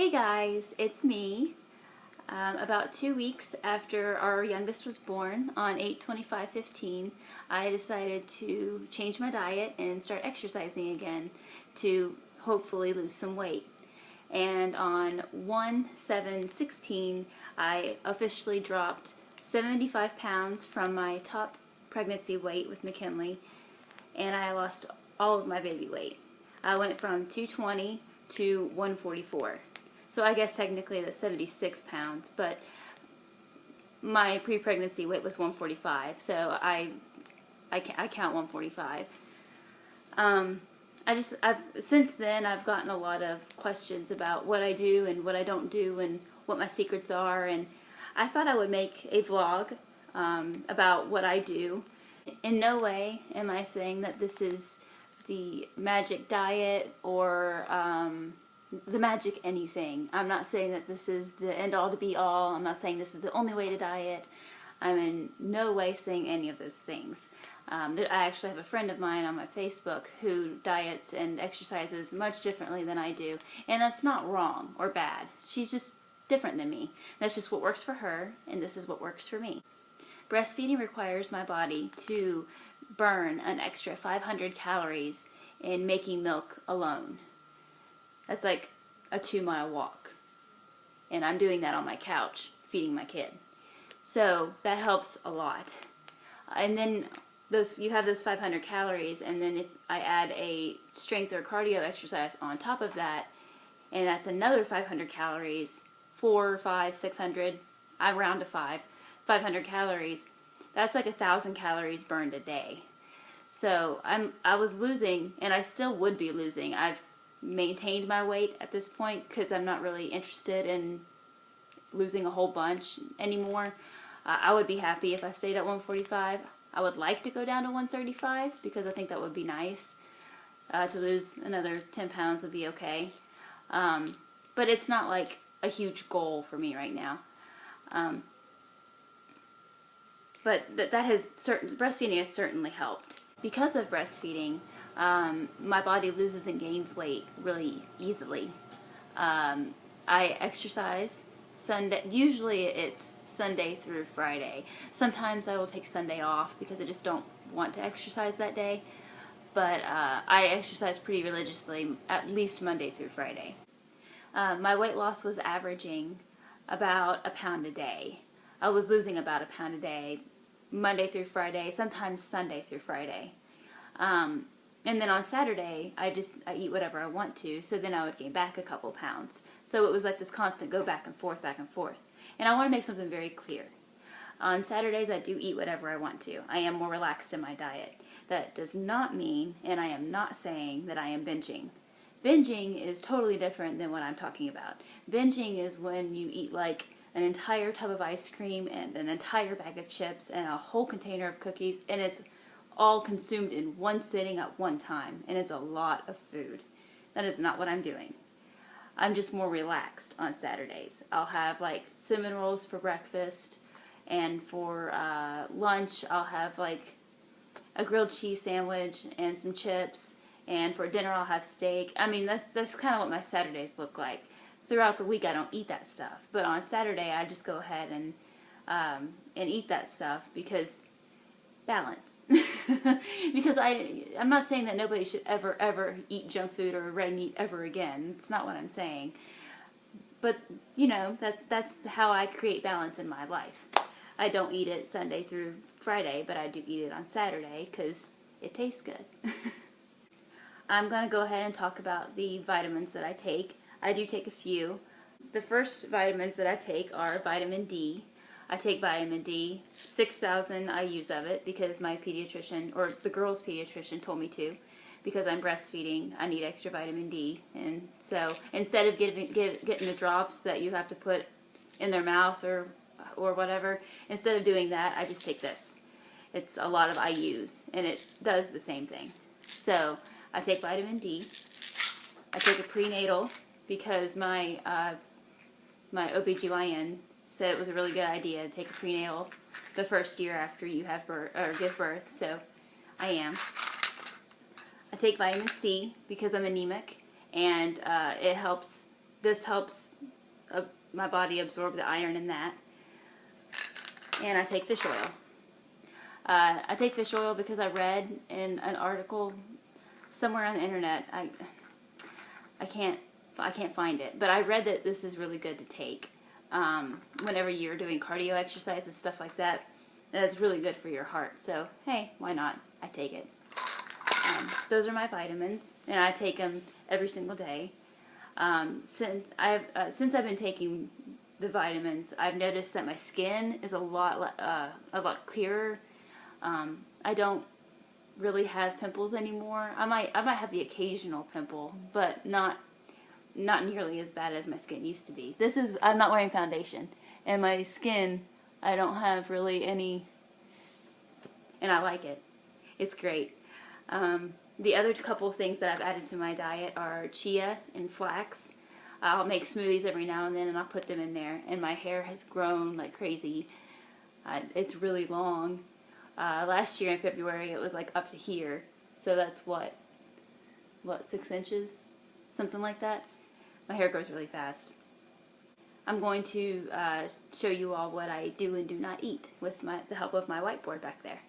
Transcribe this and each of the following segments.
Hey guys, it's me. About 2 weeks after our youngest was born, on 8/25/15, I decided to change my diet and start exercising again to hopefully lose some weight. And on 1/7/16, I officially dropped 75 pounds from my top pregnancy weight with McKinley, and I lost all of my baby weight. I went from 220 to 144. So I guess technically that's 76 pounds, but my pre-pregnancy weight was 145, so I count 145. Since then I've gotten a lot of questions about what I do and what I don't do and what my secrets are, and I thought I would make a vlog about what I do. In no way am I saying that this is the magic diet or the magic anything. I'm not saying that this is the end all to be all. I'm not saying this is the only way to diet. I'm in no way saying any of those things. I actually have a friend of mine on my Facebook who diets and exercises much differently than I do, and that's not wrong or bad. She's just different than me. That's just what works for her, and this is what works for me. Breastfeeding requires my body to burn an extra 500 calories in making milk alone. That's like a 2-mile walk. And I'm doing that on my couch, feeding my kid. So that helps a lot. And then you have those 500 calories, and then if I add a strength or cardio exercise on top of that, and that's another 500 calories, 4, 5, 600, I round to 500 calories, that's like 1,000 calories burned a day. So I was losing, and I still would be losing. I've maintained my weight at this point because I'm not really interested in losing a whole bunch anymore. I would be happy if I stayed at 145. I would like to go down to 135 because I think that would be nice. To lose another 10 pounds would be okay. But it's not like a huge goal for me right now. But breastfeeding has certainly helped. Because of breastfeeding, my body loses and gains weight really easily. I exercise Sunday. Usually it's Sunday through Friday. Sometimes I will take Sunday off because I just don't want to exercise that day. But I exercise pretty religiously, at least Monday through Friday. My weight loss was averaging about a pound a day. I was losing about a pound a day, Monday through Friday, sometimes Sunday through Friday. And then on Saturday, I eat whatever I want to, so then I would gain back a couple pounds. So it was like this constant go back and forth, back and forth. And I want to make something very clear. On Saturdays, I do eat whatever I want to. I am more relaxed in my diet. That does not mean, and I am not saying, that I am binging. Binging is totally different than what I'm talking about. Binging is when you eat like an entire tub of ice cream and an entire bag of chips and a whole container of cookies, and it's all consumed in one sitting at one time, and it's a lot of food. That is not what I'm doing. I'm just more relaxed on Saturdays. I'll have like cinnamon rolls for breakfast, and for lunch I'll have like a grilled cheese sandwich and some chips, and for dinner I'll have steak. I mean, that's kind of what my Saturdays look like. Throughout the week I don't eat that stuff, but on Saturday I just go ahead and eat that stuff because balance. Because I'm not saying that nobody should ever eat junk food or red meat ever again. It's not what I'm saying. But you know, that's how I create balance in my life. I don't eat it Sunday through Friday, but I do eat it on Saturday because it tastes good. I'm going to go ahead and talk about the vitamins that I take. I do take a few. The first vitamins that I take are vitamin D. I take vitamin D, 6,000 IUs of it because my pediatrician, or the girl's pediatrician, told me to. Because I'm breastfeeding, I need extra vitamin D. And so instead of getting the drops that you have to put in their mouth or whatever, instead of doing that, I just take this. It's a lot of IUs, and it does the same thing. So I take vitamin D. I take a prenatal because my OBGYN said it was a really good idea to take a prenatal the first year after you have birth or give birth, so I am. I take vitamin C because I'm anemic, and it helps this helps my body absorb the iron in that. And I take fish oil. I take fish oil because I read in an article somewhere on the internet. I can't find it, but I read that this is really good to take whenever you're doing cardio exercises, stuff like that. That's really good for your heart. So hey, why not? I take it. Those are my vitamins, and I take them every single day. Since I've been taking the vitamins, I've noticed that my skin is a lot clearer. I don't really have pimples anymore. I might have the occasional pimple, but not nearly as bad as my skin used to be. I'm not wearing foundation, and my skin, I don't have really any, and I like it. It's great. The other couple of things that I've added to my diet are chia and flax. I'll make smoothies every now and then, and I'll put them in there. And my hair has grown like crazy. It's really long. Last year in February, it was like up to here. So that's what 6 inches? Something like that. My hair grows really fast. I'm going to show you all what I do and do not eat with the help of my whiteboard back there.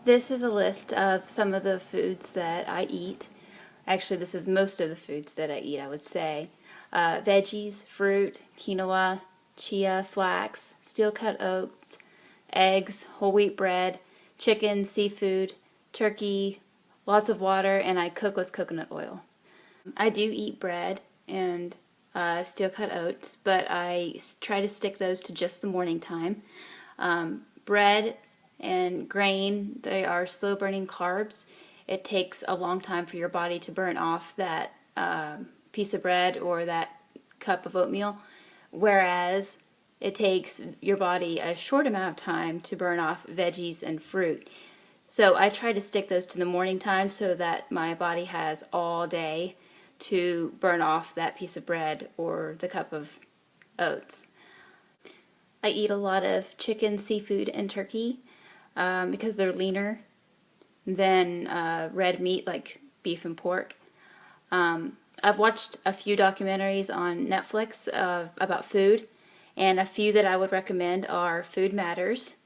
This is a list of some of the foods that I eat. Actually, this is most of the foods that I eat, I would say. Veggies, fruit, quinoa, chia, flax, steel-cut oats, eggs, whole wheat bread, chicken, seafood, turkey, lots of water, and I cook with coconut oil. I do eat bread and steel-cut oats, but I try to stick those to just the morning time. Bread and grain, they are slow-burning carbs. It takes a long time for your body to burn off that piece of bread or that cup of oatmeal, whereas it takes your body a short amount of time to burn off veggies and fruit. So I try to stick those to the morning time so that my body has all day to burn off that piece of bread or the cup of oats. I eat a lot of chicken, seafood, and turkey because they're leaner than red meat like beef and pork. I've watched a few documentaries on Netflix about food, and a few that I would recommend are Food Matters,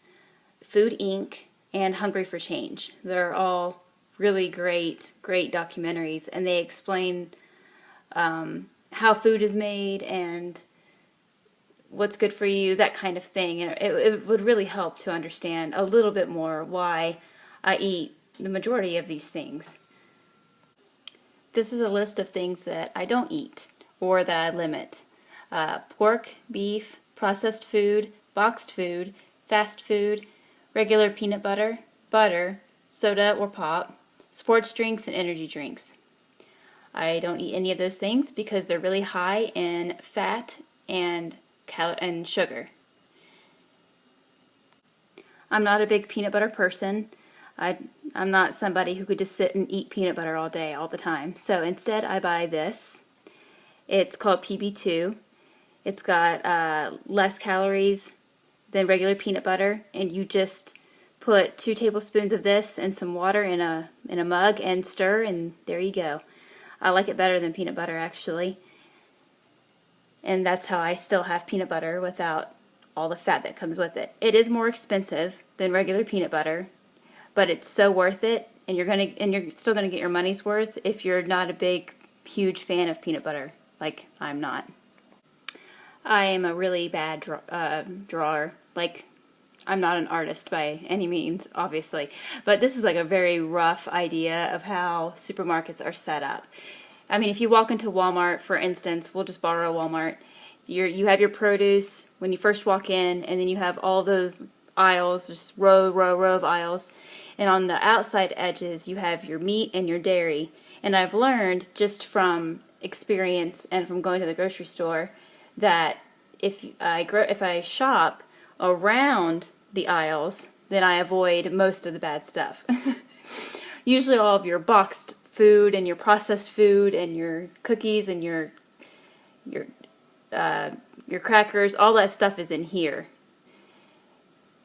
Food Inc., and Hungry for Change. They're all really great documentaries, and they explain how food is made and what's good for you, that kind of thing. And it would really help to understand a little bit more why I eat the majority of these things. This is a list of things that I don't eat or that I limit. Pork, beef, processed food, boxed food, fast food, regular peanut butter, butter, soda or pop, sports drinks, and energy drinks. I don't eat any of those things because they're really high in fat and sugar. I'm not a big peanut butter person. I'm not somebody who could just sit and eat peanut butter all day, all the time. So instead I buy this. It's called PB2. It's got less calories than regular peanut butter, and you just put 2 tablespoons of this and some water in a mug and stir, and there you go. I like it better than peanut butter, actually. And that's how I still have peanut butter without all the fat that comes with it. It is more expensive than regular peanut butter, but it's so worth it, and you're still gonna get your money's worth if you're not a big, huge fan of peanut butter, like I'm not. I am a really bad drawer. Like, I'm not an artist by any means, obviously, but this is like a very rough idea of how supermarkets are set up. I mean, if you walk into Walmart, for instance, we'll just borrow Walmart. You have your produce when you first walk in, and then you have all those aisles, just row of aisles, and on the outside edges you have your meat and your dairy. And I've learned just from experience and from going to the grocery store that if I shop around the aisles, then I avoid most of the bad stuff. Usually all of your boxed food and your processed food and your cookies and your crackers, all that stuff is in here.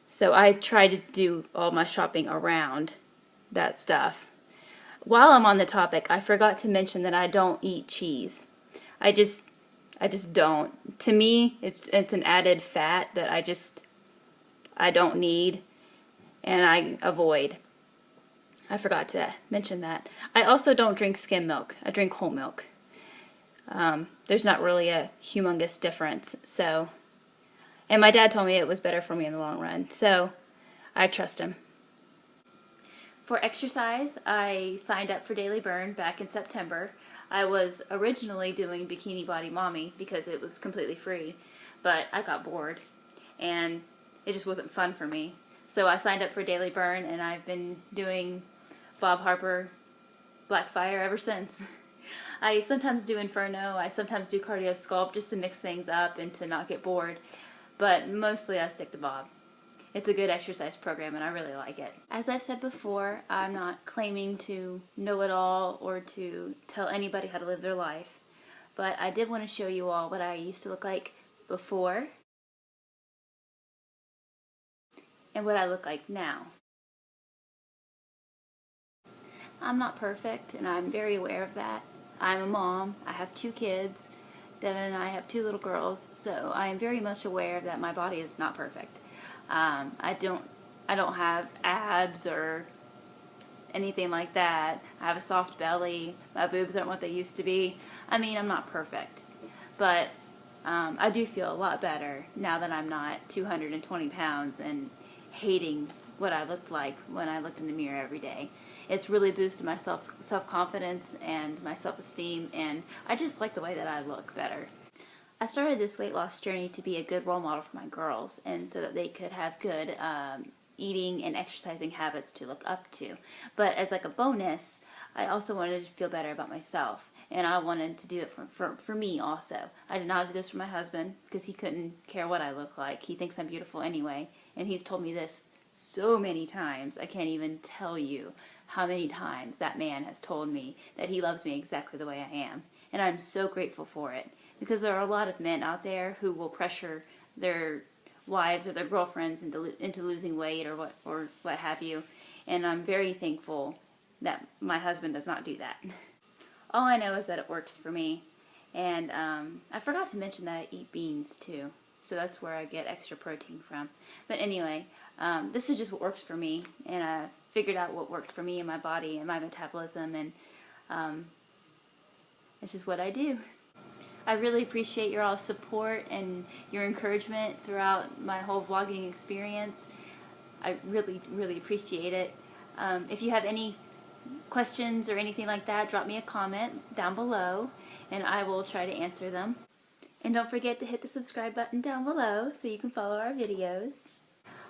So I try to do all my shopping around that stuff. While I'm on the topic, I forgot to mention that I don't eat cheese. I just don't. To me, it's an added fat that I don't need and I avoid. I forgot to mention that. I also don't drink skim milk. I drink whole milk. There's not really a humongous difference. So, and my dad told me it was better for me in the long run. So, I trust him. For exercise, I signed up for Daily Burn back in September. I was originally doing Bikini Body Mommy because it was completely free, but I got bored and it just wasn't fun for me. So I signed up for Daily Burn and I've been doing Bob Harper Blackfire ever since. I sometimes do Inferno, I sometimes do Cardio Sculpt just to mix things up and to not get bored, but mostly I stick to Bob. It's a good exercise program and I really like it. As I've said before, I'm not claiming to know it all or to tell anybody how to live their life, but I did want to show you all what I used to look like before and what I look like now. I'm not perfect and I'm very aware of that. I'm a mom, I have 2 kids, Devin and I have 2 little girls, so I am very much aware that my body is not perfect. I don't have abs or anything like that. I have a soft belly. My boobs aren't what they used to be. I mean, I'm not perfect, but I do feel a lot better now that I'm not 220 pounds and hating what I looked like when I looked in the mirror every day. It's really boosted my self-confidence and my self-esteem, and I just like the way that I look better. I started this weight loss journey to be a good role model for my girls and so that they could have good eating and exercising habits to look up to. But as like a bonus, I also wanted to feel better about myself and I wanted to do it for me also. I did not do this for my husband because he couldn't care what I look like. He thinks I'm beautiful anyway, and he's told me this so many times. I can't even tell you how many times that man has told me that he loves me exactly the way I am. And I'm so grateful for it. Because there are a lot of men out there who will pressure their wives or their girlfriends into losing weight or what have you, and I'm very thankful that my husband does not do that. All I know is that it works for me, and I forgot to mention that I eat beans too, so that's where I get extra protein from. But anyway, this is just what works for me, and I figured out what worked for me and my body and my metabolism, and it's just what I do. I really appreciate your all's support and your encouragement throughout my whole vlogging experience. I really, really appreciate it. If you have any questions or anything like that, drop me a comment down below and I will try to answer them. And don't forget to hit the subscribe button down below so you can follow our videos.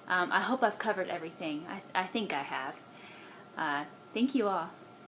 I hope I've covered everything. I think I have. Thank you all.